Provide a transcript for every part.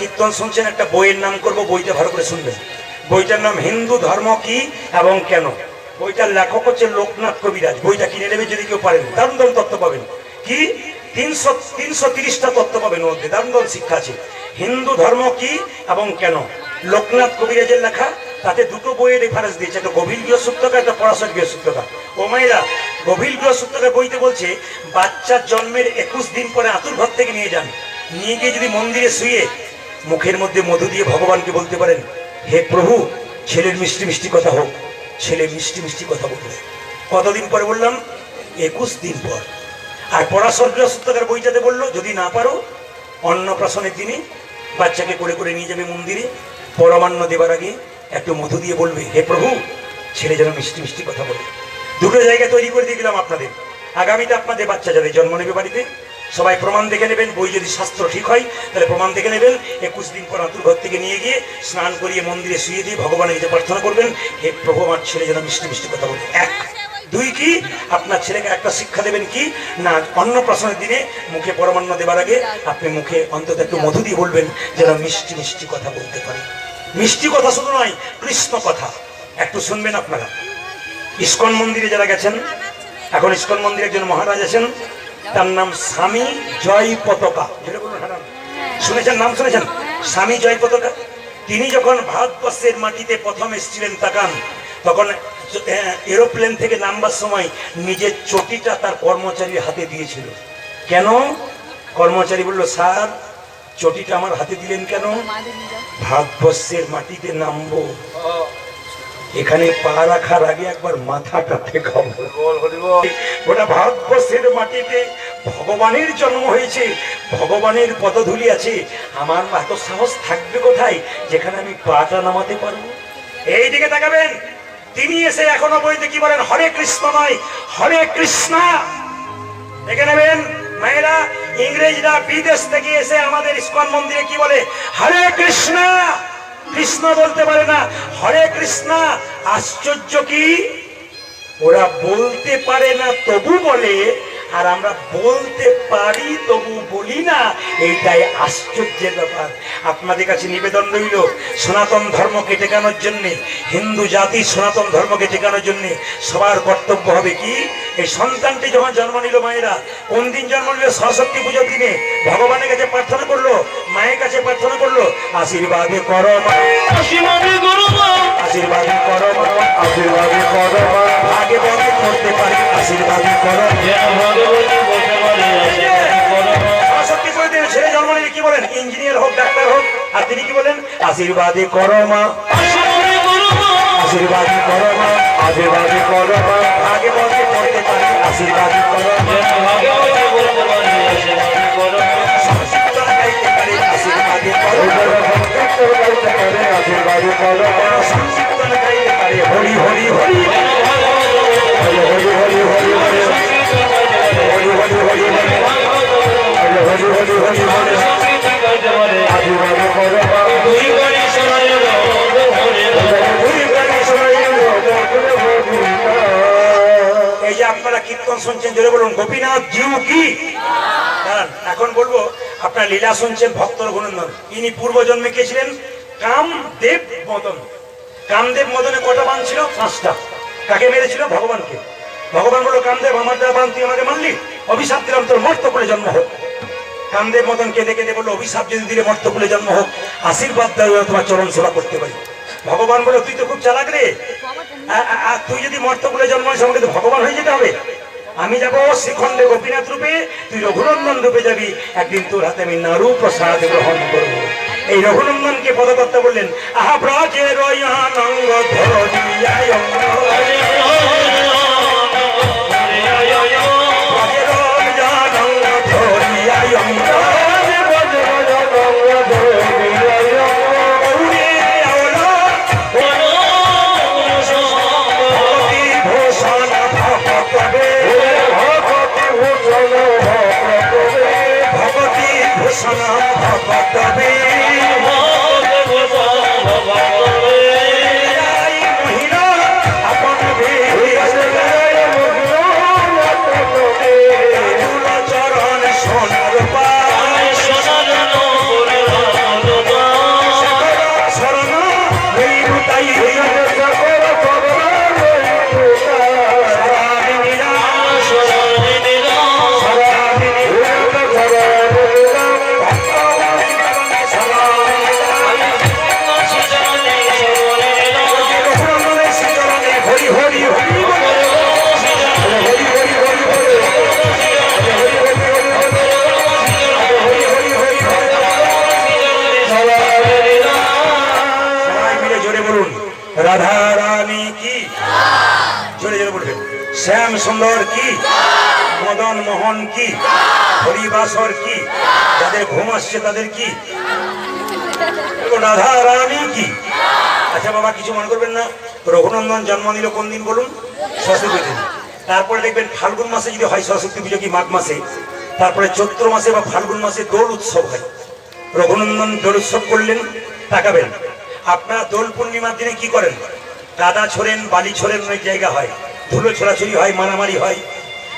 কীর্তন শুনছেন, একটা বইয়ের নাম করব, বইটা ভালো করে শুনবেন। বইটার নাম হিন্দু ধর্ম কি এবং কেন। বইটার লেখক হচ্ছে লোকনাথ কবিরাজ। বইটা কিনে নেবে যদি কেউ পারেন, দারুণ দারুণ তত্ত্ব পাবেন। কি 330টা তত্ত্ব পাবেন, মধ্যে দারুণ দারুণ শিক্ষা আছে। হিন্দু ধর্ম কি এবং কেন, লোকনাথ কবিরাজের লেখা। তাতে দুটো বইয়ের রেফারেন্স দিয়েছে, একটা গভীর গৃহসূত্রকার, একটা পরাশর গৃহসূত্রকার। ও মায়েরা, গভীর গৃহসূত্রকার বইতে বলছে বাচ্চার জন্মের 21 দিন পরে আতুর ঘর থেকে নিয়ে যান, নিয়ে গিয়ে যদি মন্দিরে শুয়ে মুখের মধ্যে মধু দিয়ে ভগবানকে বলতে পারেন, হে প্রভু, ছেলের মিষ্টি মিষ্টি কথা হোক, ছেলে মিষ্টি মিষ্টি কথা বলবে। কতদিন পরে বললাম? 21 দিন পর। আর পরাশর গৃহসূত্রকার বইটাতে বললো, যদি না পারো অন্নপ্রাশনের দিনে বাচ্চাকে করে করে নিয়ে যাবে মন্দিরে, পরমান্ন দেবার আগে একটু মধু দিয়ে বলবে, হে প্রভু, ছেলে যেন মিষ্টি মিষ্টি কথা বলে। দুটো জায়গা তৈরি করে দিয়ে দিলাম আপনাদের। আগামীতে আপনাদের বাচ্চা যাদের জন্ম নেবে বাড়িতে, সবাই প্রমাণ দেখে নেবেন। বই যদি শাস্ত্র ঠিক হয় তাহলে প্রমাণ দেখে নেবেন। 21 দিন পর আতুর ঘর থেকে নিয়ে গিয়ে স্নান করিয়ে মন্দিরে শুয়ে দিয়ে ভগবানের কাছে প্রার্থনা করবেন, হে প্রভু, আমার ছেলে যেন মিষ্টি মিষ্টি কথা বলে। এক। দুই কি, আপনার ছেলেকে একটা শিক্ষা দেবেন কি না, অন্নপ্রাশনের দিনে মুখে পরমান্ন দেবার আগে আপনি মুখে অন্তত একটু মধু দিয়ে বলবেন যেন মিষ্টি মিষ্টি কথা বলতে পারে। মিষ্টি কথা শুধু নয়, কৃষ্ণ কথা একটু শুনবেন আপনারা। ইস্কন মন্দিরে যারা গেছেন, এখন ইস্কন মন্দিরে একজন মহারাজ আছেন, তার নাম স্বামী জয় পতাকা। শুনেছেন? নাম শুনেছেন? স্বামী জয় পতাকা। তিনি যখন ভারতবর্ষের মাটিতে প্রথম এসেছিলেন, তাকান, তখন এরোপ্লেন থেকে নামবার সময় নিজের চটিটা তার কর্মচারীর হাতে দিয়েছিল। কেন? কর্মচারী বলল, স্যার, চটিটা আমার হাতে দিলেন কেন? ভারতবর্ষের মাটিতে নামবো, এখানে পা রাখার আগে একবার মাথাটা দেখাবো। ওটা ভারতবর্ষের মাটিতে ভগবানের জন্ম হয়েছে, ভগবানের পদধূলি আছে, আমার এত সাহস থাকবে কোথায় যেখানে আমি পাটা নামাতে পারবো? এই দিকে তাকাবেন। তিনি এসে এখনো বইতে কি বলেন? হরে কৃষ্ণ নয়, হরে কৃষ্ণ। দেখে নেবেন মায়েরা, ইংরেজরা বিদেশ থেকে এসে আমাদের ইস্কন মন্দিরে কি বলে? হরে কৃষ্ণ। কৃষ্ণ বলতে পারে না, হরে কৃষ্ণ। আশ্চর্য কি, ওরা বলতে পারে না তবু বলে, আর আমরা বলতে পারি তবু বলি না। এইটাই আশ্চর্যের ব্যাপার। আপনাদের কাছে নিবেদন রইল, সনাতন ধর্মকে টেকানোর জন্যে, হিন্দু জাতি সনাতন ধর্মকে টেকানোর জন্যে সবার কর্তব্য হবে কি, এই সন্তানটি যখন জন্ম নিল, মায়েরা কোন দিন জন্ম নিল? সরস্বতী পুজোর দিনে ভগবানের কাছে প্রার্থনা করলো, মায়ের কাছে প্রার্থনা করলো, আশীর্বাদে করো মা, আশীর্বাদে করো মা, আশীর্বাদে করো মা, আশীর্বাদে করো মা, আগে বলে করতে পারি, আশীর্বাদে করো। সরস্বতী পুজোর দিনে ছেলে জন্ম নিলে কি বলেন? ইঞ্জিনিয়ার হোক, ডাক্তার হোক, আর তিনি কি বলেন? আশীর্বাদে করো মা, আশীর্বাদী করো মা, আশীর্বাদী করো মা, আগে বলতে করতে পারি, আশীর্বাদী করো মা, সংস্কৃতন গাইতে পারে, আশীর্বাদী করো মা, আশীর্বাদী করো মা, সংস্কৃতন গাইতে পারে, হরি হরি হরি হরি হরি হরি হরি হরি হরি হরি হরি হরি হরি হরি হরি, আশীর্বাদী করো মা, এই যে আপনারা কীর্তন শুনছেন, জোরে বলুন গোপীনাথ জিউ কি। এখন বলবো, আপনারা লীলা শুনছেন ভক্ত রঘুনন্দন, ইনি পূর্বজন্মে কে ছিলেন? কামদেব মদন। কামদেব মদনে কটা বান ছিল? 5টা। কাকে মেরেছিল? ভগবানকে। ভগবান বললো, কামদেব, আমার দেওয়া বান তুই আমাকে মানলি, অভিশাপ দিলাম তোর মর্তকুলে জন্ম হোক। কামদেব মদন কেঁদে কেঁদে বললো, অভিশাপ যদি দিলে মর্তকুলে জন্ম হোক, আশীর্বাদ দেওয়া তোমার চরণ সেবা করতে পারি। ভগবান বললো, তুই তো খুব চালাক রে, তুই যদি মর্তকুলে জন্ম হয় আমাকে তো ভগবান হয়ে যেতে হবে। আমি যাবো শ্রীখণ্ডে গোপীনাথ রূপে, তুই রঘুনন্দন রূপে যাবি, একদিন তোর হাতে আমি নারু প্রসাদ গ্রহণ করবো। এই রঘুনন্দনকে পদকর্তা বললেন, আহা ব্রজের অঙ্গ ধরিয়ায় মহিলা আপন শ্যাম সুন্দর কি, মদন মোহন কি, হরিবাসর কি, যাদের ঘুম আসছে তাদের কি, রাধা রানী কি। আচ্ছা বাবা কিছু মনে করবেন না, রঘুনন্দন জন্ম নিল কোন দিন বলুন? সরস্বতী দিন। তারপরে দেখবেন ফাল্গুন মাসে যদি হয় সরস্বতী পুজো কি মাঘ মাসে, তারপরে চৈত্র মাসে বা ফাল্গুন মাসে দোল উৎসব হয়। রঘুনন্দন দোল উৎসব করলেন, তাকাবেন আপনারা দোল পূর্ণিমার দিনে কি করেন? কাদা ছোড়েন, বালি ছোড়েন, অনেক জায়গা হয় ধুলো ছোড়াছুড়ি হয়, মারামারি হয়।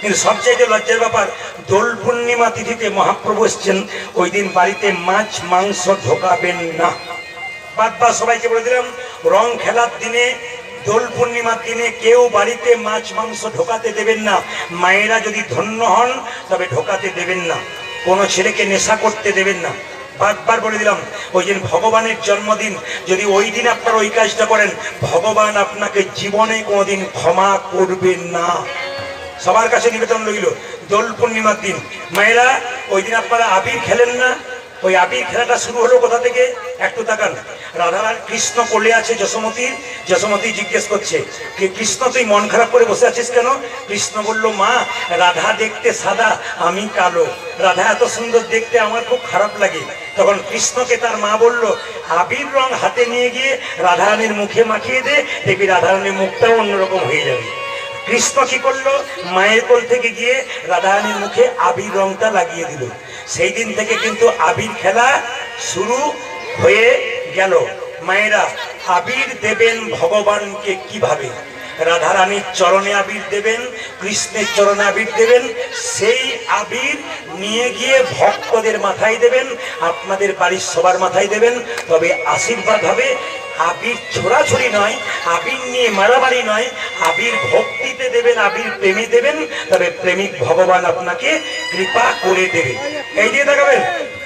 কিন্তু সবচাইতে লজ্জার ব্যাপার, দোল পূর্ণিমা তিথিতে মহাপ্রভু এসছেন, ওই দিন বাড়িতে মাছ মাংস ঢোকাবেন না। বাদ সবাইকে বলে দিলাম, রং খেলার দিনে দোল পূর্ণিমার দিনে কেউ বাড়িতে মাছ মাংস ঢোকাতে দেবেন না। মায়েরা যদি ধন্য হন তবে ঢোকাতে দেবেন না। কোনো ছেলেকে নেশা করতে দেবেন না। বারবার বলে দিলাম, ওই দিন ভগবানের জন্মদিন, যদি ওই দিন আপনারা ওই কাজটা করেন, ভগবান আপনাকে জীবনে কোনোদিন ক্ষমা করবেন না। সবার কাছে নিবেদন রইল, দোল পূর্ণিমার দিন মায়েরা ওই দিন আপনারা আবির খেলেন না। ওই আবির খেলাটা শুরু হলো কোথা থেকে একটু তাকান। রাধারান কৃষ্ণ কোলে আছে যশোমতীর, যশোমতী জিজ্ঞেস করছে যে কৃষ্ণ তুই মন খারাপ করে বসে আছিস কেন? কৃষ্ণ বলল, মা রাধা দেখতে সাদা, আমি কালো, রাধা এত সুন্দর দেখতে, আমার খুব খারাপ লাগে। তখন কৃষ্ণকে তার মা বলল, আবির রং হাতে নিয়ে গিয়ে রাধারানীর মুখে মাখিয়ে দে, দেখবি রাধারানীর মুখটাও অন্যরকম হয়ে যাবে। কৃষ্ণ কি করলো? মায়ের কোল থেকে গিয়ে রাধারানীর মুখে আবির রংটা লাগিয়ে দিল। সেই দিন থেকে কিন্তু আবির খেলা শুরু হয়ে গেল। মায়েরা আবির দেবেন ভগবানকে কিভাবে? রাধারানীর চরণে আবির দেবেন, কৃষ্ণের চরণে আবির দেবেন। সেই আবির নিয়ে গিয়ে ভক্তদের মাথায় দেবেন, আপনাদের বাড়ির সবার মাথায় দেবেন, তবে আশীর্বাদ হবে। আবির ছোড়াছড়ি নয়, আবির নিয়ে মারামারি নয়, আবির ভক্তিতে দেবেন, আবির প্রেমে দেবেন, তবে প্রেমিক ভগবান আপনাকে কৃপা করে দেবে। এই দিকে দেখাবেন,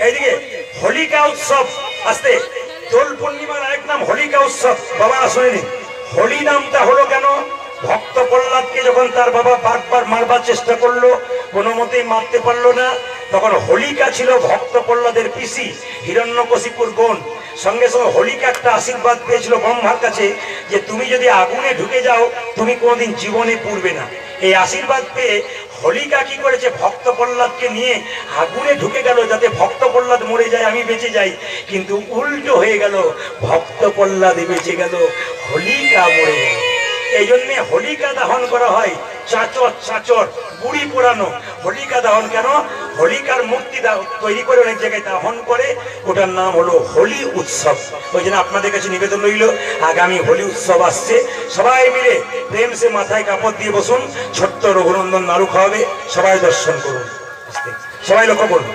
এইদিকে হোলিকা উৎসব আসতে। দোল পূর্ণিমার আরেক নাম হোলিকা উৎসব। বাবা শুনেনি, হোলি নামটা হলো কেন? ভক্ত প্রহ্লাদকে যখন তার বাবা বারবার মারবার চেষ্টা করলো, কোনো মতেই মারতে পারলো না, তখন হোলিকা ছিল ভক্ত প্রহ্লাদের পিসি, হিরণ্যকশিপুর বোন। সঙ্গে সঙ্গে হোলিকা একটা আশীর্বাদ পেয়েছিল ব্রহ্মার কাছে, যে তুমি যদি আগুনে ঢুকে যাও তুমি কোনোদিন জীবনে পুড়বে না। এই আশীর্বাদ পেয়ে হোলিকা কি করেছে? ভক্ত প্রহ্লাদকে নিয়ে আগুনে ঢুকে গেল, যাতে ভক্ত প্রহ্লাদ মরে যায়, আমি বেঁচে যাই। কিন্তু উল্টো হয়ে গেল, ভক্ত প্রহ্লাদ বেঁচে গেল, হোলিকা মরে গেল। এই জন্যে হোলিকা দহন করা হয়। চাচর চাচর বুড়ি পোড়ানো হোলিকা দহন। কেন? হোলিকার মূর্তি তৈরি করে অনেক জায়গায় দহন করে, ওটার নাম হলো হোলি উৎসব। ওই জন্য আপনাদের কাছে নিবেদন রইল, আগামী হোলি উৎসব আসছে, সবাই মিলে প্রেম সে মাথায় কাপড় দিয়ে বসুন, ছোট্ট রঘুনন্দন নাড়ু খাওয়াবে, সবাই দর্শন করুন। সবাই লক্ষ্য করুন,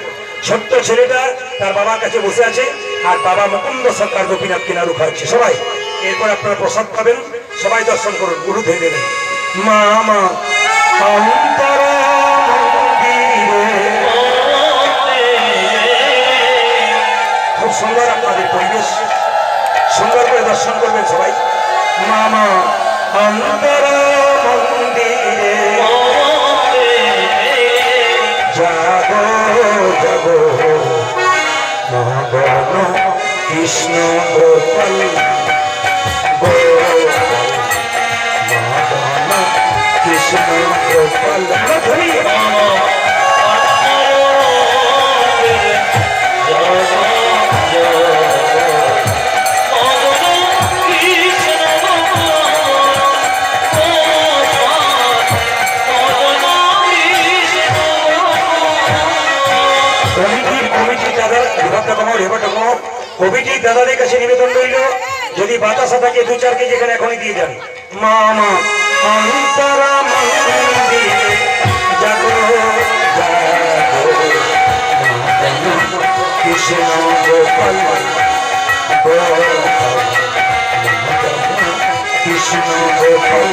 ছোট্ট ছেলেটা তার বাবার কাছে বসে আছে, আর বাবা মুকুন্দ সরকার গোপীনাথকে নাড়ু খাওয়াচ্ছে সবাই। এরপর আপনারা প্রসাদ পাবেন, সবাই দর্শন করুন, গুরু ধরে দেবেন। মামা অন্তরা খুব সুন্দর আপনাদের পরিবেশ, সুন্দর করে দর্শন করবেন সবাই। মামা অন্তরা মন্দিরে জাগো জাগো মগন কৃষ্ণ গোপাল কৃষ্ণ গোপাল কমিটির দাদাদের কাছে নিবেদন রইল, যদি বাতাসা থাকে 2-4 কেজি এখানে এখনই দিয়ে যান। মামা অন্তরা মন্দিরে জাগো জাগো কৃষ্ণ গোপাল কৃষ্ণ গোপাল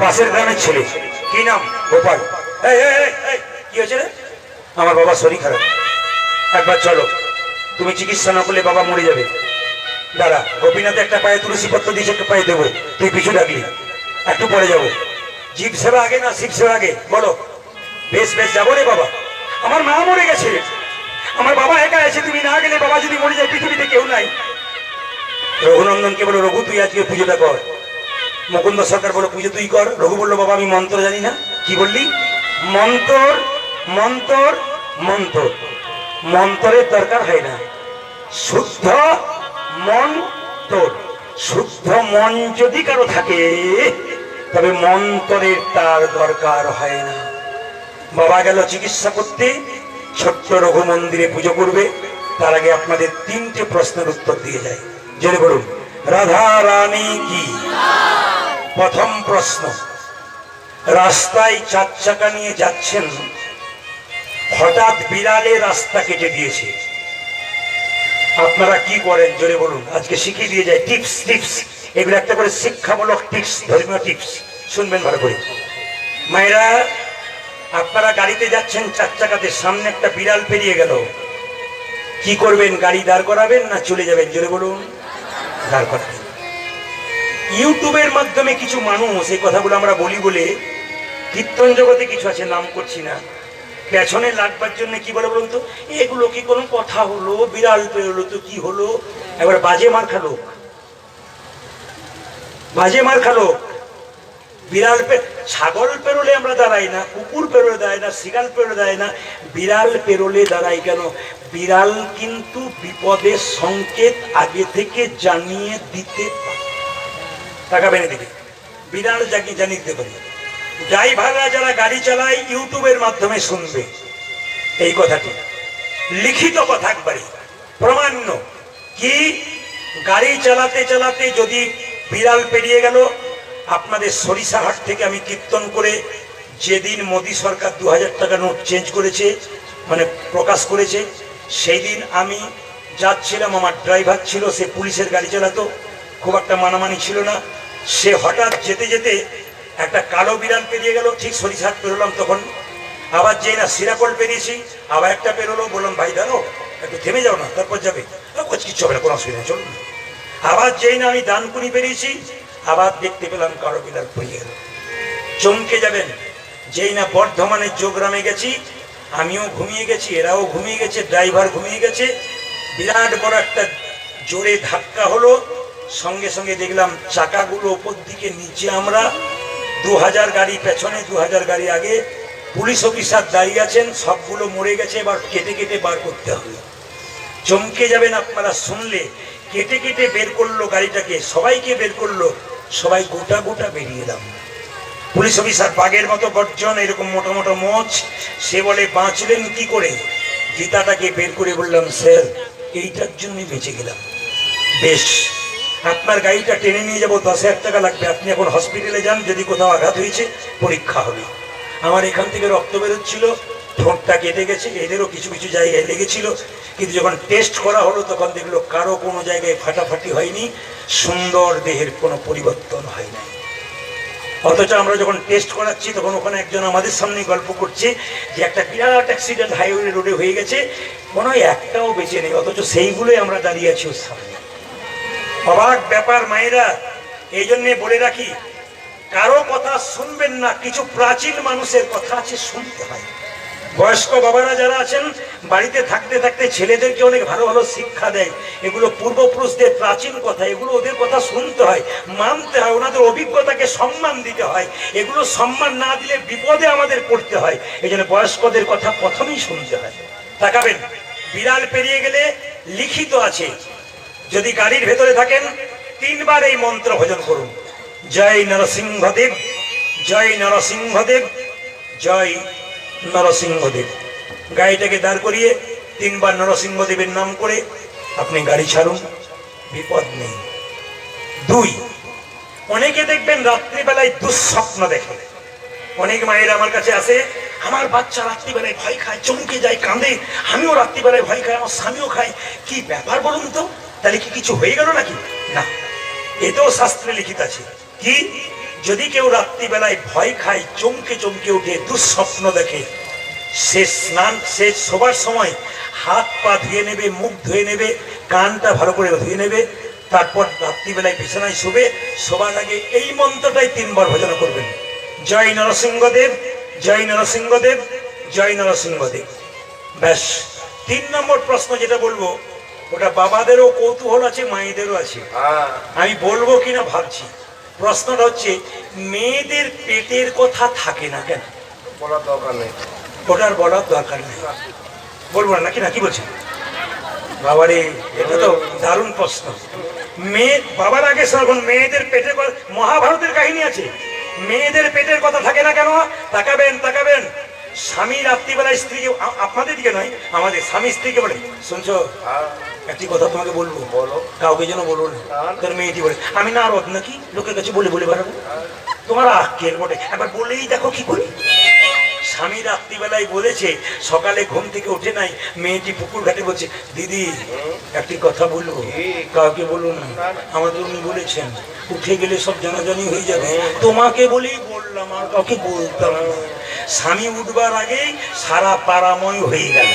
পাশের গ্রামের ছেলে, কি নাম? গোপাল। এই, এই, এই, এই, কি হয়েছে রে? আমার বাবার শরীর খারাপ, একবার চলো। তুমি চিকিৎসা না করলে বাবা মরে যাবে। দাঁড়া, গোপীনাথ একটা পায়ে তুলসী পত্র দিয়েছে, একটা পায়ে দেবো, তুই পিছু ডাকলি, একটু পরে যাবো। জীব সেবা আগে না শিব সেবা আগে, বলো? বেশ বেশ, যাবো রে বাবা। আমার মা মরে গেছে, আমার বাবা একা আছে, তুমি না গেলে বাবা যদি মরে যায় পৃথিবীতে কেউ নাই। রঘুনন্দনকে বলো, রঘু তুই আজকে পুজোটা কর। মুকুন্দ সরকার বলো, পুজো তুই কর। রঘু বললো, বাবা আমি মন্ত্র জানি না। কি বললি? মন্ত্র, মন্ত্র, মন্ত্র। মন্ত্রের দরকার হয় না, শুদ্ধ মন তোর। শুদ্ধ মন যদি কারো থাকে তবে মন্ত্রের তার দরকার হয় না। বাবা গেল চিকিৎসা করতে, ছোট্ট রঘু মন্দিরে পুজো করবে। তার আগে আপনাদের 3টে প্রশ্নের উত্তর দিয়ে যায়। জেনে বলুন, রাধা রানী কি? প্রথম প্রশ্ন, রাস্তায় 4 চাকা নিয়ে যাচ্ছেন, হঠাৎ বিড়ালে রাস্তা কেটে দিয়েছে, আপনারা কি করেন? জোরে বলুন, আজকে শিখিয়ে দিয়ে যায়। টিপস, টিপস, এগুলো একটা করে শিক্ষামূলক টিপস, ধর্মীয় টিপস, শুনবেন ভালো করে। মায়েরা, আপনারা গাড়িতে যাচ্ছেন 4 চাকাতে, সামনে একটা বিড়াল পেরিয়ে গেল, কি করবেন? গাড়ি দাঁড় করাবেন না চলে যাবেন? জোরে বলুন। দাঁড় করাবেন। ইউটিউবের মাধ্যমে কিছু মানুষ, এই কথাগুলো আমরা বলি বলে, কীর্তন জগতে কিছু আছে, নাম করছি না, পেছনে লাগবার জন্য কি বলে বলুন তো, এগুলো কি কোনো কথা হলো? বিড়াল পেরোলো তো কি হলো? একবার বাজে মার খালো, বাজে মার খালো। বিড়াল ছাগল পেরোলে আমরা দাঁড়াই না, কুকুর পেরোলে দাঁড়াই না, শিয়াল পেরোলে দাঁড়াই না, বিড়াল পেরোলে দাঁড়াই কেন? বিড়াল কিন্তু বিপদের সংকেত আগে থেকে জানিয়ে দিতে তাকাবেন এদিকে, বিড়াল জানিয়ে দিতে পারে। ড্রাইভাররা যারা গাড়ি চালায় ইউটিউবের মাধ্যমে শুনবে এই কথাটি, লিখিত কথা একবারে প্রমাণ্য। কি? গাড়ি চালাতে চালাতে যদি বিড়াল পেরিয়ে গেল, আপনাদের সরিষাহাট থেকে আমি কীর্তন করে, যেদিন মোদী সরকার 2000 টাকা নোট চেঞ্জ করেছে, মানে প্রকাশ করেছে, সেই দিন আমি যাচ্ছিলাম, আমার ড্রাইভার ছিল, সে পুলিশের গাড়ি চালাতো, খুব একটা মানামানি ছিল না। সে হঠাৎ যেতে যেতে একটা কালো বিড়াল পেরিয়ে গেল, ঠিক সরিষাহাট পেরোলাম তখন। আবার যেই না সিরাকল পেরিয়েছি, আবার একটা পেরোলো, বললাম ভাই দাঁড়ো, একটু থেমে যাও না, তারপর যাবে। কিচ্ছু হবে না, কোনো অসুবিধা নেই, চলুন। আবার যেই না আমি দানকুনি পেরিয়েছি, আবার দেখতে পেলাম কালো বিড়াল পেরিয়ে গেল। চমকে যাবেন। যেই না বর্ধমানের যোগগ্রামে গেছি, আমিও ঘুমিয়ে গেছি, এরাও ঘুমিয়ে গেছে, ড্রাইভার ঘুমিয়ে গেছে, বিরাট বড় একটা জোরে ধাক্কা হলো, সঙ্গে সঙ্গে দেখলাম চাকাগুলো ওপর দিকে নিচে, আমরা 2000 গাড়ি পেছনে, 2000 গাড়ি আগে, পুলিশ অফিসার দাঁড়িয়ে আছেন, সবগুলো মরে গেছে, এবার কেটে কেটে বার করতে হবে। চমকে যাবেন আপনারা শুনলে। কেটে কেটে বের করলো গাড়িটাকে, সবাইকে বের করলো, সবাই গোটা গোটা বেরিয়ে এলাম। পুলিশ অফিসার বাঘের মতো গর্জন, এরকম মোটা মোটা মোচ। সে বলে, বাঁচলেন কি করে? গীতাটাকে বের করে বললাম, স্যার এইটার জন্যই বেঁচে গেলাম। বেশ, আপনার গাড়িটা টেনে নিয়ে যাবো, 10,000 টাকা লাগবে, আপনি এখন হসপিটালে যান, যদি কোথাও আঘাত হয়েছে পরীক্ষা হবে। আমার এখান থেকে রক্ত বেরোচ্ছিল, ঠোঁটটা কেটে গেছে, এদেরও কিছু কিছু জায়গায় লেগেছিল, কিন্তু যখন টেস্ট করা হলো তখন দেখলো কারো কোনো জায়গায় ফাটাফাটি হয়নি, সুন্দর দেহের কোনো পরিবর্তন হয় নাই। অথচ আমরা যখন টেস্ট করাচ্ছি তখন ওখানে একজন আমাদের সামনে গল্প করছে যে একটা বিরাট অ্যাক্সিডেন্ট হাইওয়ে রোডে হয়ে গেছে, মনে হয় একটাও বেঁচে নেই, অথচ সেইগুলোই আমরা দাঁড়িয়ে আছি ওর সামনে। অবাক ব্যাপার মায়েরা। এই জন্যে বলে রাখি, কারো কথা শুনবেন না, কিছু প্রাচীন মানুষের কথা আছে, শুনতে হয়। বয়স্ক বাবারা যারা আছেন, বাড়িতে থাকতে থাকতে ছেলেদেরকে অনেক ভালো ভালো শিক্ষা দেয়, এগুলো পূর্বপুরুষদের প্রাচীন কথা, এগুলো ওদের কথা শুনতে হয়, মানতে হয়, ওনাদের অভিজ্ঞতাকে সম্মান দিতে হয়। এগুলো সম্মান না দিলে বিপদে আমাদের পড়তে হয়। এই জন্য বয়স্কদের কথা প্রথমেই শুনতে হয়। তাকাবেন, বিড়াল পেরিয়ে গেলে লিখিত আছে, যদি গাড়ির ভেতরে থাকেন 3 বার এই মন্ত্র ভজন করুন, জয় নরসিংহদেব, জয় নরসিংহদেব, জয় নরসিংহদেব। গাড়িটাকে দাঁড় করিয়ে 3 বার নরসিংহদেবের নাম করে আপনি গাড়ি ছাড়ুন, বিপদ নেই। 2, অনেকে দেখবেন রাত্রিবেলায় দুঃস্বপ্ন দেখে। অনেক মায়ের আমার কাছে আসে, আমার বাচ্চা রাত্রিবেলায় ভয় খায়, চমকে যায়, কাঁদে, আমিও রাত্রিবেলায় ভয় খাই, আমার স্বামীও খায়, কি ব্যাপার বলুন তো? তাহলে কি কিছু হয়ে গেল নাকি? না, এতেও শাস্ত্রে লিখিত আছে। কি? যদি কেউ রাত্রিবেলায় ভয় খায়, চমকে চমকে উঠে, দুঃস্বপ্ন দেখে, সে স্নান, সে শোবার সময় হাত পা ধুয়ে নেবে, মুখ ধুয়ে নেবে, কানটা ভালো করে ধুয়ে নেবে, তারপর রাত্রিবেলায় বিছানায় শোবে, শোবার আগে এই মন্ত্রটাই 3 বার ভজন করবেন। জয় নরসিংহদেব, জয় নরসিংহদেব, জয় নরসিংহদেব। ব্যাস। 3 নম্বর প্রশ্ন যেটা বলবো, ওটা বাবাদেরও কৌতূহল আছে, মায়েদেরও আছে, আমি বলবো কিনা ভাবছি। প্রশ্নটা হচ্ছে, মেয়েদের পেটের কথা থাকে না কেন? বলার দরকার নেই, ওটার বলার দরকার নেই, বলবো না নাকি? না কি বলছেন বাবারে? এটা তো দারুণ প্রশ্ন। মেয়ে, বাবার আগে শোন, মেয়েদের পেটের কথা, মহাভারতের কাহিনী আছে, মেয়েদের পেটের কথা থাকে না কেন? তাকাবেন তাকাবেন, স্বামী রাত্রিবেলায় স্ত্রীকে, আপনাদের দিকে নয়, আমাদের স্বামী স্ত্রীকে বলে, শুনছো একটি কথা তোমাকে বলবো, বলো। কাউকে যেন বলো না। তোর মেয়েটি বলে, আমি না রদ নাকি লোকের কাছে বলে বলে বেড়াবো? তোমার আক্কেল বটে, একবার বলেই দেখো কি করি। স্বামী রাত্রিবেলায় বলেছে, সকালে ঘুম থেকে উঠে নাই, মেয়েটি পুকুর ঘাটে বলছে, দিদি একটি কথা বলবো, কাউকে বলো না। আমাদের উনি বলেছেন উঠে গেলে সব জানাজানি হয়ে যাবে, তোমাকে বলেই বললাম, আর কাউকে বলতাম না। স্বামী উঠবার আগেই সারা পাড়াময় হয়ে গেল।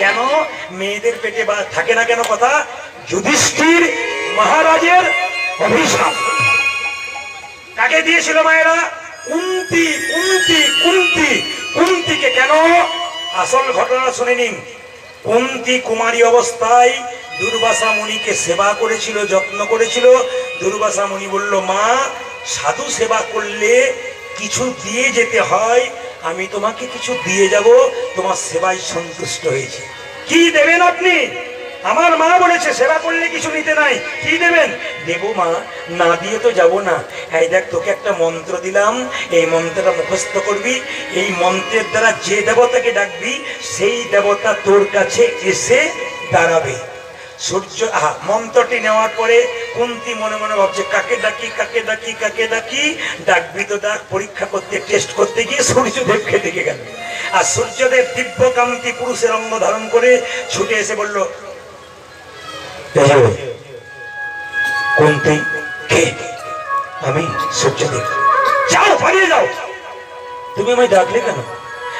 কেন? মেয়েদের পেটে বা থাকে না কেন কথা? যুধিষ্ঠির মহারাজের অভিশাপ কাকে দিয়েছিল মায়েরা? কুন্তি, কুন্তি, কুন্তি, কুন্তিকে। কেন? আসল ঘটনা শুনে নিন। কুন্তি কুমারী অবস্থায় দুর্বাসা মুনিকে সেবা করেছিল, যত্ন করেছিল। দুর্বাসা মুনি বলল, মা, সাধু সেবা করলে কিছু দিয়ে যেতে হয়, আমি তোমাকে কিছু দিয়ে যাব, তোমার সেবায় সন্তুষ্ট হয়েছে। কি দেবেন আপনি? আমার মা বলেছে সেবা করলে কিছু নিতে নাই, কি দেবেন? দেবো মা, না দিয়ে তো যাব না। এই দেখ, তোকে একটা মন্ত্র দিলাম, এই মন্ত্রটা মুখস্থ করবি, এই মন্ত্রের দ্বারা যে দেবতাকে ডাকবি সেই দেবতা তোর কাছে এসে দাঁড়াবে। সূর্য, মন্ত্রটি নেওয়ার পরে কুন্তি মনে মনে ভাবছে, কাকে ডাকি, কাকে ডাকি, কাকে ডাকি? ডাকবি তো ডাক। পরীক্ষা করতে, টেস্ট করতে গিয়ে সূর্যদেবকে দেখে গেল। আর সূর্যদেব দিব্যকান্তি পুরুষের অঙ্গ ধারণ করে ছুটে এসে বলল, কুন্তি, কে? আমি সূর্যদেব। যাও, পালিয়ে যাও। তুমি আমায় ডাকলে কেন?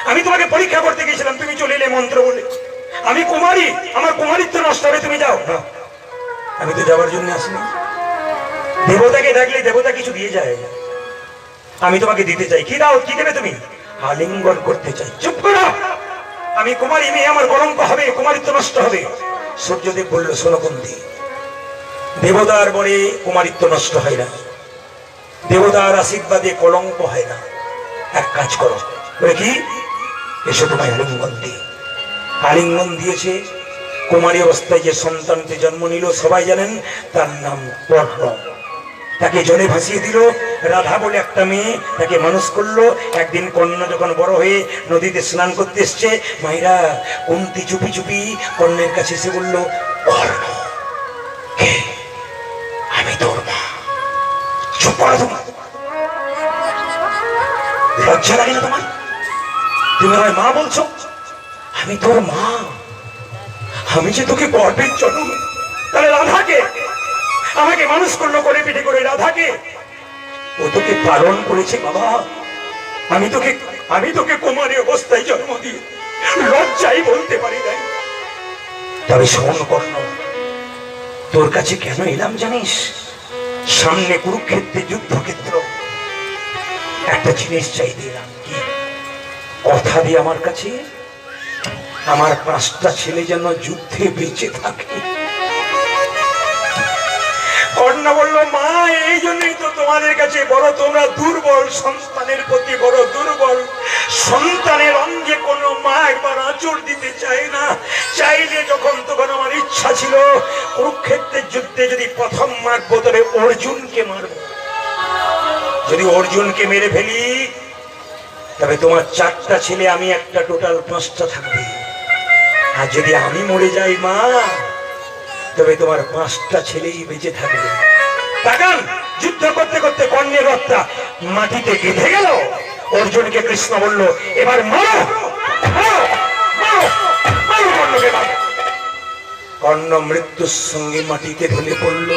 আমি তোমাকে পরীক্ষা করতে গেছিলাম, তুমি চলে এলে মন্ত্র বলে। আমি কুমারী, আমার কুমারিত্ব নষ্ট হবে, তুমি যাও। না, আমি তো যাওয়ার জন্য আসিনি। দেবতাকে ডাকলে দেবতা কিছু দিয়ে যায়, আমি তোমাকে দিতে চাই। কি দাও? কি দেবে তুমি? আলিঙ্গন করতে চাই। চুপ করো, আমি কুমারী মেয়ে, আমার কলঙ্ক হবে, কুমারিত্ব নষ্ট হবে। সূর্যদেব বলল, শোনো কুন্তি, দেবতার বলে কুমারিত্ব নষ্ট হয় না, দেবতার আশীর্বাদে কলঙ্ক হয় না। এক কাজ করো। বলে কি? এসো, তোমায় আলিঙ্গন দিই। আলিঙ্গন দিয়েছে। কুমারী অবস্থায় যে সন্তানকে জন্ম নিল সবাই জানেন, তার নাম কর্ণ। তাকে জলে ভাসিয়ে দিল। রাধা বলে একটা মেয়ে তাকে মানুষ করলো। একদিন কর্ণ যখন বড় হয়ে নদীতে স্নান করতে এসছে, মায়েরা কুন্তি চুপি চুপি কর্ণের কাছে এসে বলল, কর্ণ, কে? আমি তোর মা। চুপ করো তোমার, লজ্জা লাগে না তোমার? তুমি আমায় মা বলছো? আমি তোর মা, আমি যে তোকে গর্বের জন্ম। তাহলে রাধাকে, আমাকে মানুষ করলো করে পিঠে করে, রাধাকে ও তোকে পালন করেছে বাবা। আমি তোকে কুমারী অবস্থায় জন্ম দিয়ে লজ্জাই বলতে পারি নাই। তবে শোন কর্ণ, তোর কাছে কেন এলাম জানিস? সামনে কুরুক্ষেত্রে যুদ্ধক্ষেত্র, একটা জিনিস চাইতে এলাম। কি? কথা দিয়ে আমার কাছে, আমার 5টা ছেলে যেন যুদ্ধে বেঁচে থাকে। কর্ণ বলল, মা, এই জন্যই তো তোমাদের কাছে বড় তোমরা দুর্বল, সন্তানের প্রতি বড় দুর্বল। সন্তানের অঙ্গে কোনো মা একবার আঁচড় দিতে চায় না। চাইলে যখন তখন আমার ইচ্ছা ছিল কুরুক্ষেত্রের যুদ্ধে যদি প্রথম মারবো তবে অর্জুনকে মারবো। যদি অর্জুনকে মেরে ফেলি তবে তোমার 4টা ছেলে, আমি একটা, টোটাল 5টা থাকবে। আর যদি আমি মরে যাই মা, তবে তোমার 5টা ছেলেই বেঁচে থাকবে। তাকান, যুদ্ধ করতে করতে কর্ণের রথটা মাটিতে গেঁথে গেল। অর্জুনকে কৃষ্ণ বলল, এবার মারো, কর্ণকে মারো। কর্ণ মৃত্যুর সঙ্গে মাটিতে ঢলে পড়ল।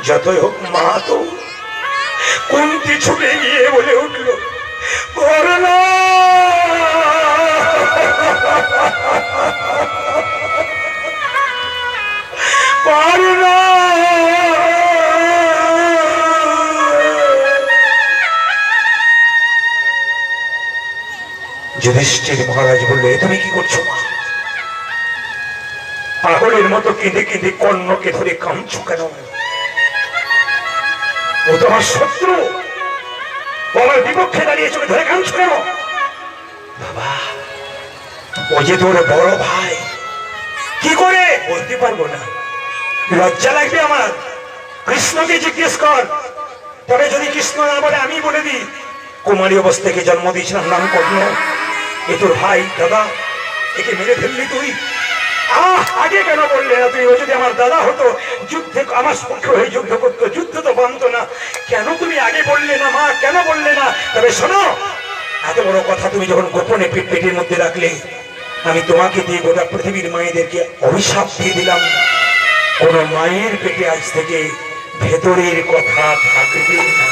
যতই হোক মা তো, কুন্তি ছুটে গিয়ে বলে উঠল, করুণা করুণা। যুধিষ্ঠির মহারাজ বললে, তুমি কি করছো মা? পাগলের মতো কেঁদে কেঁদে কর্ণকে ধরে কাঁদছো কেন? ও তোমার শত্রু, আমার বিপক্ষে দাঁড়িয়ে চোখে ধরে কাঁদছো কেন? বাবা, ও যে তোর বড় ভাই। কি করে বলতে পারবো না, লজ্জা লাগবে আমার। কৃষ্ণকে জিজ্ঞেস কর, তবে যদি কৃষ্ণ না বলে আমি বলে দিই। কুমারী অবস্থাকে জন্ম দিয়েছিলাম, নাম কর্ণ। এ তোর ভাই। দাদা, একে মেরে ফেললি তুই? আগে কেন বললে না তুই? ও যদি আমার দাদা হতো, যুদ্ধে আমার পক্ষে হয়ে যুদ্ধ করতো, যুদ্ধ তো বানতো না। কেন তুমি আগে বললে না মা? কেন বললে না? তবে শোনো, এত বড় কথা তুমি যখন গোপনে পেটের মধ্যে রাখলে, আমি তোমাকে দিয়ে গোটা পৃথিবীর মায়েদেরকে অভিশাপ দিয়ে দিলাম। কোন মায়ের পেটে আজ থেকে ভেতরের কথা থাকবে না।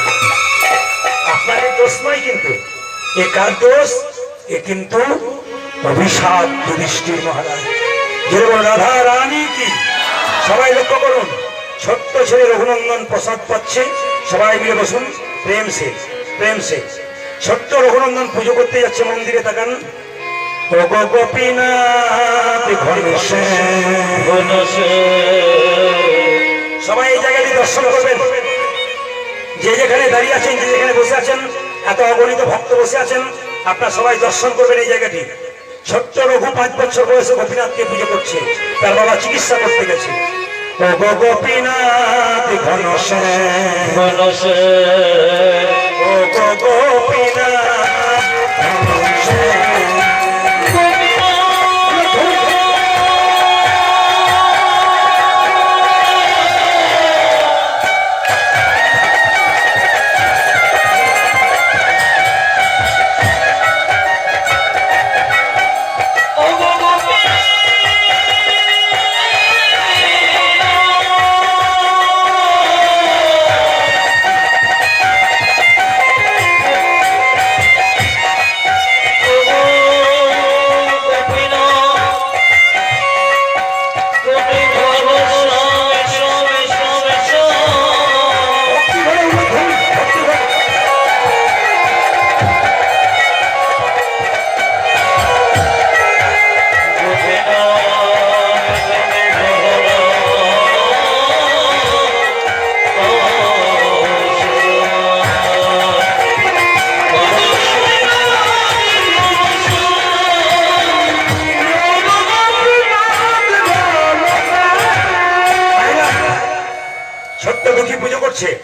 আপনাদের দোষ নয় কিন্তু, এ কার দোষ? এ কিন্তু অভিশাপ যুধিষ্ঠির মহারাজ। যেরকম রাধা রানী কি, সবাই লক্ষ্য করুন, ছোট্ট ছেলে রঘুনন্দন প্রসাদ পাচ্ছে। সবাই মিলে বসুন, প্রেম সে প্রেম সে। ছোট্ট রঘুনন্দন পুজো করতে যাচ্ছে, মন্দিরে তাকান। সবাই এই জায়গাটি দর্শন করবেন। যে যেখানে দাঁড়িয়ে আছেন, যে যেখানে বসে আছেন, এত অগণিত ভক্ত বসে আছেন, আপনারা সবাই দর্শন করবেন এই জায়গাটি। ছোট্ট রঘু 5 বছর বয়সে গোপীনাথকে পুজো করছে, তার বাবা চিকিৎসা করতে গেছে। গোপীনাথ ঘনশ্যাম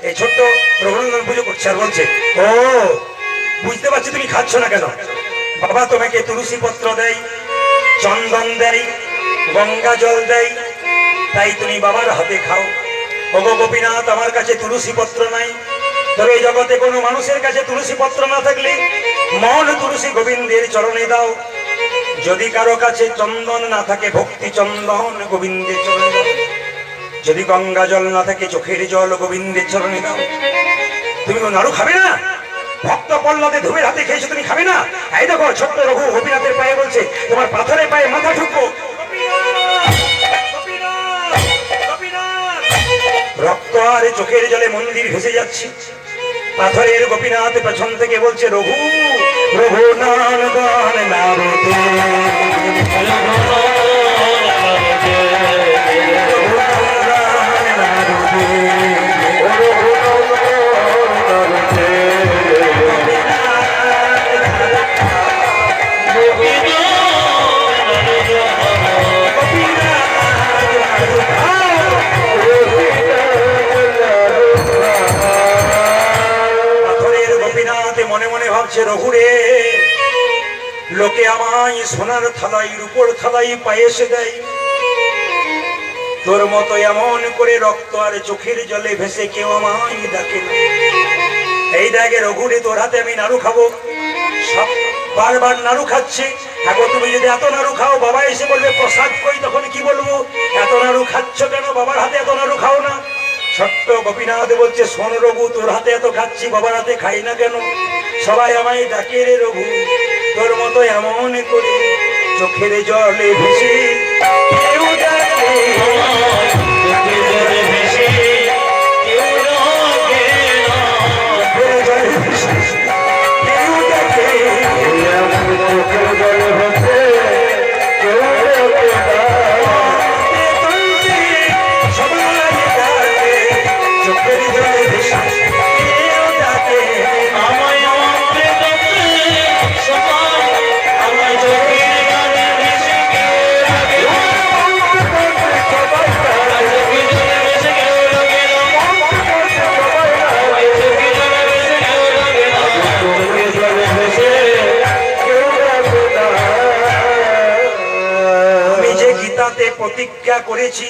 এই ছোট্ট রঘুনন্দন পুজো করছে আর বলছে, ও বুঝতে পারছি তুমি খাচ্ছ না কেন। বাবা তোমাকে তুলসী পত্র দেয়, চন্দন দেয়, গঙ্গা জল দেয়, তাই তুমি বাবার হাতে খাও। ওগো গোপীনাথ, আমার কাছে তুলসী পত্র নাই, তবে এই জগতে কোনো মানুষের কাছে তুলসী পত্র না থাকলে মন তুলসী গোবিন্দের চরণে দাও। যদি কারো কাছে চন্দন না থাকে, ভক্তি চন্দন গোবিন্দের চরণে দাও। যদি গঙ্গা জল না থাকে, চোখের জল গোবিন্দের চরণে দাও। তুমি নাড়ু খাবে না? ভক্ত পল্লবে ধুমের হাতে খেয়েছো, তুমি খাবে না? এই দেখো ছোট্ট রঘু গোপীনাথের পায়ে বলছে, তোমার পাথরের পায়ে মাথা ঠুকবো। রক্ত আর চোখের জলে মন্দির ভেসে যাচ্ছে। পাথরের গোপীনাথ পেছন থেকে বলছে, রঘু রঘুনন্দন নারদে রঘুরে, লোকে আমায় সোনার থালাই রূপোর থালাই পায়েস দেয়, তোর মতো এমন করে রক্ত আর চোখের জলে ভেসে কেউ আমায় ডাকে না। এই দেখে রঘুরে, তোর হাতে আমি নাড়ু খাবো। সব বারবার নাড়ু খাচ্ছে। এখন তুমি যদি এত নাড়ু খাও, বাবা এসে বলবে প্রসাদ কই, তখন কি বলবো? এত নাড়ু খাচ্ছ কেন? বাবার হাতে এত নাড়ু খাও না। ছোট্ট গোপীনাথ বলছে, শোন রঘু, তোর হাতে এত খাচ্ছি, বাবার হাতে খাই না কেন? সবাই আমায় ডাকে রে রঘু, তোর মতো এমন করে চোখের জলে ভেসে কেউ ডাকে, চোখের জলে ভেসে কেউ ডাকে, চোখের জলে ভেসে কেউ ডাকে, চোখের জলে ভেসে কেউ ডাকে, চোখের জলে ভেসে কেউ ডাকে, আমায় প্রতিজ্ঞা করেছি,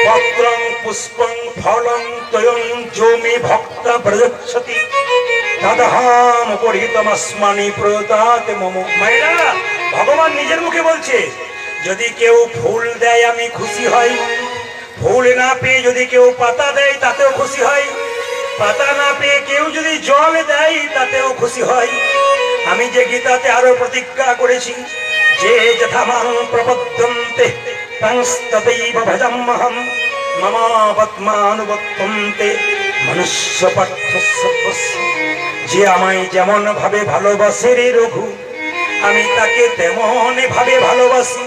পত্রং পুষ্পং ফলং তয়ং জমি ভক্তা ব্রজচ্ছতি তদহাম পরিহিতমস্মানি প্রদাতে মম। মায়েরা, ভগবান নিজের মুখে বলছে, যদি কেউ ফুল দেয় আমি খুশি হই, ফুল না পেয়ে যদি কেউ পাতা দেয় তাতেও খুশি হই, পাতা না পেয়ে কেউ যদি জল দেয় তাতেও খুশি হই। আমি যে গীতাতে আরো প্রতিজ্ঞা করেছি, যে যথামাং প্রপদ্যন্তে তংস্ততৈব ভজাম্যহম মমাবৎমানুবর্তন্তে মনুষ্য পার্থ সর্বস্ব। যে আমায় যেমন ভাবে ভালোবাসে রে রঘু, আমি তাকে তেমন ভাবে ভালোবাসি।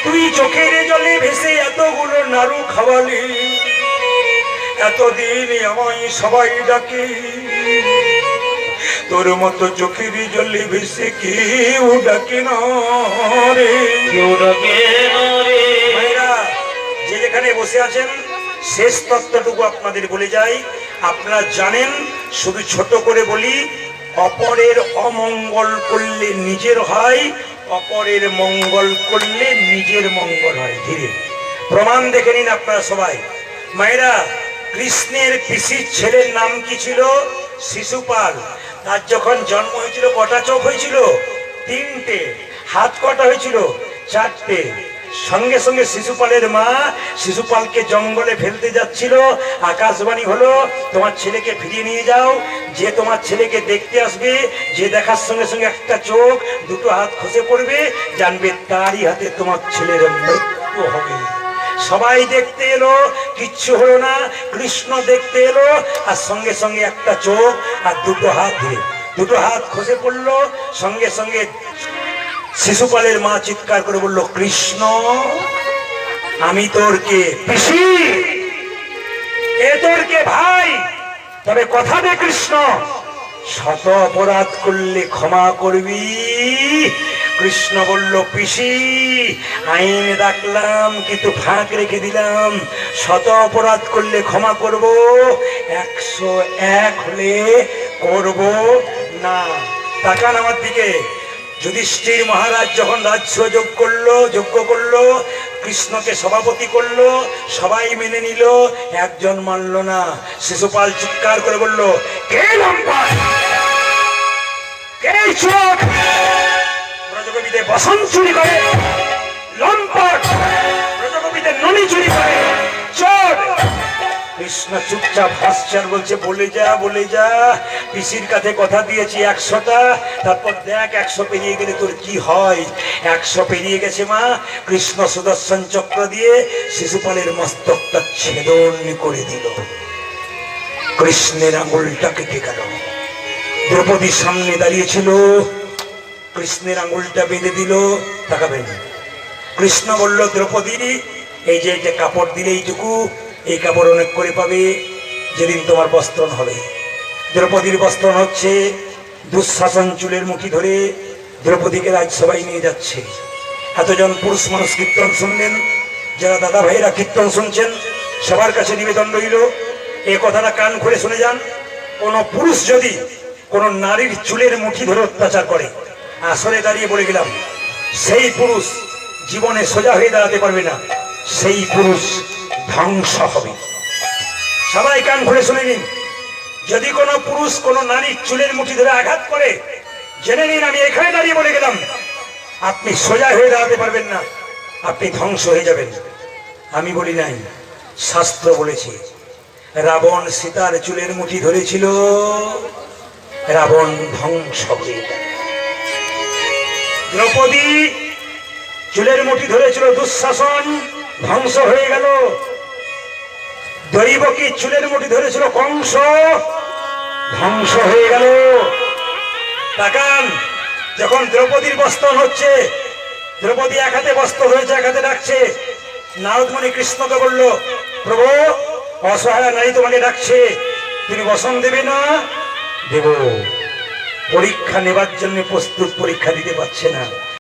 তুই চোখের জলে ভেসে এতগুলো নাড়ু খাওয়ালি, এতদিন আমায় সবাই ডাকে, তোর মতো চোখের জলে ভেসে কেউ ডাকে না রে, কেউ ডাকে না রে। ভাইরা, যে যেখানে বসে আছেন, শেষ তত্ত্বটুকু আপনাদের বলে যাই। আপনারা জানেন, শুধু ছোট করে বলি, অপরের অমঙ্গল করলে নিজের হয়, অপরের মঙ্গল করলে নিজের মঙ্গল হয়। ধীরে প্রমাণ দেখে নিন আপনারা সবাই। মায়েরা, কৃষ্ণের পিসির ছেলের নাম কি ছিল? শিশুপাল। তার যখন জন্ম হয়েছিল কটা চোখ হয়েছিল? 3টে। হাত কটা হয়েছিল? 4টে। সঙ্গে সঙ্গে শিশুপালের মা শিশুপালকে জঙ্গলে ফেলতে যাচ্ছিল। আকাশবাণী হলো, তোমার ছেলেকে ফিরিয়ে নিয়ে যাও। যে তোমার ছেলেকে দেখতে আসবে, যে দেখার সঙ্গে সঙ্গে একটা চোখ, 2টো হাত খসে পড়বে, জানবে তারই হাতে তোমার ছেলের মৃত্যু হবে। সবাই দেখতে এলো, কিচ্ছু হলো না। কৃষ্ণ দেখতে এলো, আর সঙ্গে সঙ্গে একটা চোখ আর 2টো হাত, ধরে 2টো হাত খসে পড়লো। সঙ্গে সঙ্গে শিশুপালের মা চিৎকার করে বলল, কৃষ্ণ, আমি তোর কে পিসি, এ তোর কে ভাই, তবে কথা দে কৃষ্ণ, শত অপরাধ করলে ক্ষমা করবি? কৃষ্ণ বলল, পিসি, আইন রাখলাম কিন্তু ফাঁক রেখে দিলাম, শত অপরাধ করলে ক্ষমা করব, 101 হলে করব না। তাকান আমার দিকে। যুধিষ্ঠির মহারাজ যখন রাজ্য যজ্ঞ করলো, কৃষ্ণকে সভাপতি করলো, সবাই মেনে নিল, একজন মানল না। শিশুপাল চিৎকার করে বলল, কে লম্পট, কে চোর, ব্রজগোপীদের বসন চুরি করে, লম্পট, ব্রজগোপীদের ননি চুরি করে, চোর। কৃষ্ণ চুপচাপ হাসছে আর বলছে, বলে যা, বলে যা, পিসির কাছে কথা দিয়েছি 100টা, তারপর দেখ 100 পেরিয়ে গেলে তোর কি হয়। 100 পেরিয়ে গেছে মা। কৃষ্ণ সুদর্শন চক্র দিয়ে শিশুপালের মস্তকটা ছেদন করে দিল, কৃষ্ণের আঙুলটা কেটে গেল। দ্রৌপদীর সামনে দাঁড়িয়েছিল, কৃষ্ণের আঙুলটা বেঁধে দিল। তাকাবেন, কৃষ্ণ বলল, দ্রৌপদী, এই যে কাপড় দিলে এইটুকু, এই কাপড় অনেক করে পাবে যেদিন তোমার বস্ত্রণ হবে। দ্রৌপদীর বস্ত্রণ হচ্ছে। দুঃশাসন চুলের মুঠি ধরে দ্রৌপদীকে রাজসভায় নিয়ে যাচ্ছে। এতজন পুরুষ মানুষ কীর্তন শুনলেন। যারা দাদা ভাইরা কীর্তন শুনছেন, সবার কাছে নিবেদন রইল, এ কথাটা কান খুলে শুনে যান। কোন পুরুষ যদি কোন নারীর চুলের মুঠি ধরে অত্যাচার করে, আসরে দাঁড়িয়ে বলে গেলাম, সেই পুরুষ জীবনে সোজা হয়ে দাঁড়াতে পারবে না, সেই পুরুষ ধ্বংস হবে। সবাই কান খুলে শুনে নিন। যদি কোনো পুরুষ কোনো নারীর চুলের মুঠি ধরে আঘাত করে, জেনে নিন, আমি এখানে দাঁড়িয়ে বলে গেলাম, আপনি সোজা হয়ে দাঁড়াতে পারবেন না, আপনি ধ্বংস হয়ে যাবেন। আমি বলি নাই, শাস্ত্র বলেছে। রাবণ সীতার চুলের মুঠি ধরেছিল, রাবণ ধ্বংস হয়ে গেল। দ্রৌপদী চুলের মুঠি ধরেছিল, দুঃশাসন ধ্বংস হয়ে গেল। দৈবকী চুলের মুঠি ধরেছিল, কংস ধ্বংস হয়ে গেল। তাকান, যখন দ্রৌপদীর বস্ত্রণ হচ্ছে, দ্রৌপদী এক হাতে বস্ত্র হয়েছে, এক হাতে ডাকছে। নারদমণি কৃষ্ণকে বলল, প্রভু অসহায় নারী তোমাকে ডাকছে, তুমি বসন দেবে না? দেব। পরীক্ষা নেবার জন্য প্রস্তুত, পরীক্ষা দিতে পারছে না।